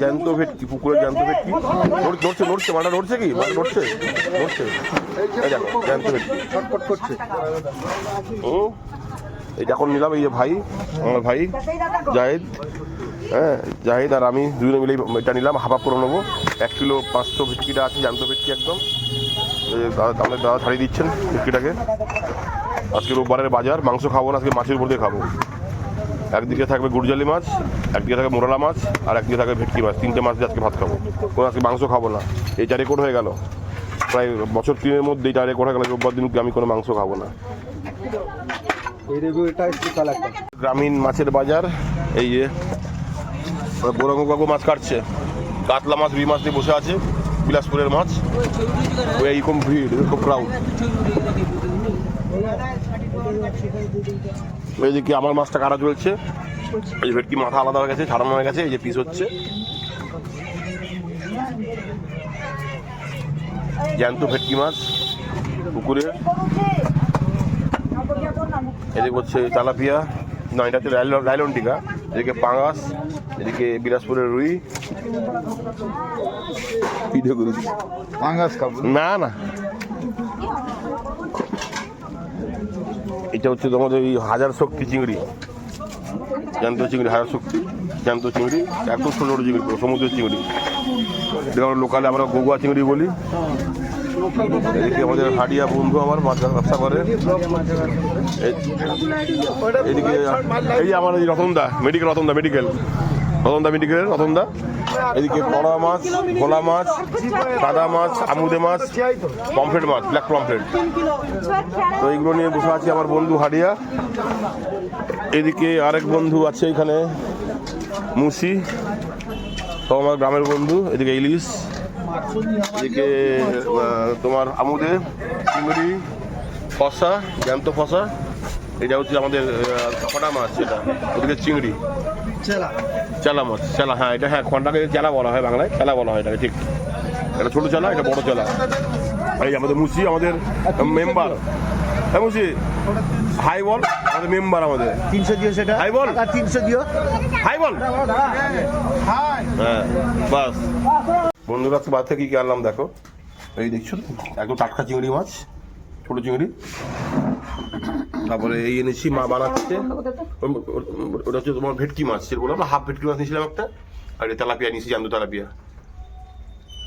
জ্যান্ত ভেটকি, পুকুরের জ্যান্ত ভেটকি। নড়ছে নড়ছে, মাটা নড়ছে, কি মাটা নড়ছে নড়ছে, এই দেখো জ্যান্ত ভেটকি ছটফট করছে। এটা এখন নিলাম, এই যে ভাই, আমার ভাই জাহিদ, হ্যাঁ জাহিদ আর আমি দুজনে মিলে এটা নিলাম, হাফ করে নেবো। 1 কিলো 500 ভেটকিটা আছে, জ্যান্ত ভেটকি একদম। আমাদের দাদা ছাড়িয়ে দিচ্ছেন ভেটকিটাকে। আজকে রোববারের বাজার, মাংস খাবো না, আজকে মাছের উপর দিয়ে খাবো। একদিকে থাকবে গুড়জালি মাছ, একদিকে থাকবে মোরালা মাছ, আর একদিকে থাকবে ভেটকি মাছ। 3টে মাছ দিয়ে আজকে ভাত খাবো। কোনো আজকে মাংস খাবো না। এই 4 রেকর্ড হয়ে গেল, প্রায় বছর 3-এর মধ্যে এই 4 রেকর্ড হয়ে গেল। রোববার দিনকে আমি কোনো মাংস খাবো না। গ্রামীণ মাছের বাজার, এই যে বড় কাকু মাছ কাটছে, কাতলা মাছ, রুই মাছ দিয়ে বসে আছে। বিলাসপুরের মাছ, এইরকম ভিড়, এরকম ক্রাউড। এইদিকে আমার মাছটা কাটা চলছে, এই যে ভেটকি মাথা আলাদা হয়ে গেছে, ছাড়ানো হয়ে গেছে, এই যে পিস হচ্ছে। জ্যান্ত ভেটকি মাছ পুকুরে। এদিকে হচ্ছে তেলাপিয়া, না এটা হচ্ছে লাইলন টিকা। এদিকে পাঙাশ, এদিকে বিলাসপুরের রুই। পাঙাশ খাবো না, না এটা হচ্ছে তোমাদের এই হাজার শক্তি চিংড়ি, জ্যান্ত চিংড়ি, হাজার শক্তি জ্যান্ত চিংড়ি, একদম ছোটো ছোটো চিংড়ি, সমুদ্রের চিংড়ি। এটা আমরা লোকালে আমরা গোগুয়া চিংড়ি বলি। এদিকে আমাদের হাডিয়া বন্ধু আমার মাছ ব্যবসা করে। এদিকে এই যে আমার এই রতনদা মেডিকেল, রতনদা মেডিকেলের রতনদা। এদিকে কড়া মাছ, ভোলা মাছ, সাদা মাছ, আমুদে মাছ, পমফ্রেট মাছ, ব্ল্যাক পমফ্রেট। তো এইগুলো নিয়ে বসে আছি আমার বন্ধু হাডিয়া। এদিকে আরেক বন্ধু আছে এখানে মুসি, সব আমার গ্রামের বন্ধু। এদিকে ইলিশ, এদিকে তোমার আমুদে চিংড়ি, ফসা, জ্যান্ত ফসা। এটা হচ্ছে আমাদের খটা মাছ, এটা ওদিকে চিংড়ি, চেলা মাছ, চেলা। হ্যাঁ এটা, হ্যাঁ খন্ডাকে চেলা বলা হয়, বাংলায় চেলা বলা হয় এটাকে, ঠিক। এটা ছোটো চেলা, এটা বড় চেলা। এই আমাদের মুসি, আমাদের মেম্বার। হ্যাঁ মুসি হাই বল, আমাদের মেম্বার, আমাদের 300 দিও, সেটা হাই বল, 300 দিও, হাই বল। হ্যাঁ বাস বন্ধুরা, আজকে বাদ থেকে কি আনলাম দেখো। এই দেখছো একদম টাটকা চিংড়ি মাছ, ছোটো চিংড়ি। তারপরে এই এনেছি, মা বানাচ্ছে, ওটা হচ্ছে তোমার ভেটকি মাছ, সেটা বললাম না, হাফ ভেটকি মাছ নিয়েছিলাম একটা। আর এটা তেলাপিয়া নিয়েছি, জ্যান্ত তেলাপিয়া।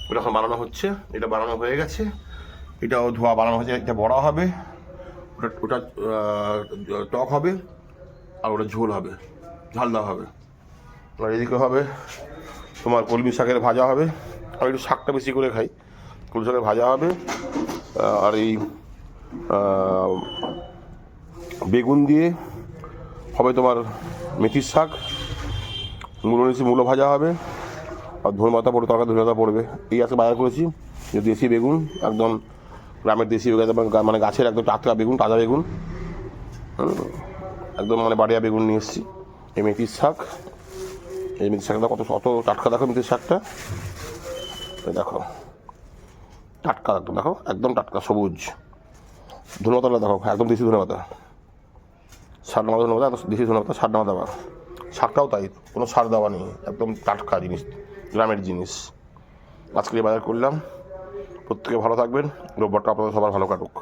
ওটা এখন বানানো হচ্ছে, এটা বানানো হয়ে গেছে, এটাও ধোয়া বানানো হয়েছে। এটা বড়া হবে, ওটা টক হবে, আর ওটা ঝোল হবে, ঝাল দেওয়া হবে। আর এদিকে হবে তোমার কলমি শাকের ভাজা হবে। আমি একটু শাকটা বেশি করে খাই। কলমি শাকের ভাজা হবে, আর এই বেগুন দিয়ে হবে তোমার মেথির শাক, মূলো ভাজা হবে, আর ধনে পাতা পড়বে, তরকারি ধনে পাতা পড়বে। এই আজকে বাজার করেছি, যে দেশি বেগুন, একদম গ্রামের দেশি বেগুন, মানে গাছের একদম টাটকা বেগুন, তাজা বেগুন, একদম মানে বাড়িয়া বেগুন নিয়ে এসেছি। এই মেথির শাক, এই মেথির শাকটা কত টাটকা, দেখো মেথির শাকটা, দেখো টাটকা, একদম দেখো একদম টাটকা সবুজ। ধনে পাতাটা দেখো একদম দেশি ধনে পাতা, সার নামা ধনে পাতা, দেশি ধনে পাতা, সার নামা দেওয়া। শাকটাও তাই, কোনো সার দেওয়া নেই, একদম টাটকা জিনিস, গ্রামের জিনিস। আজকে বাজার করলাম। প্রত্যেকে ভালো থাকবেন, রোববারটা আপনাদের সবার ভালো কাটুক।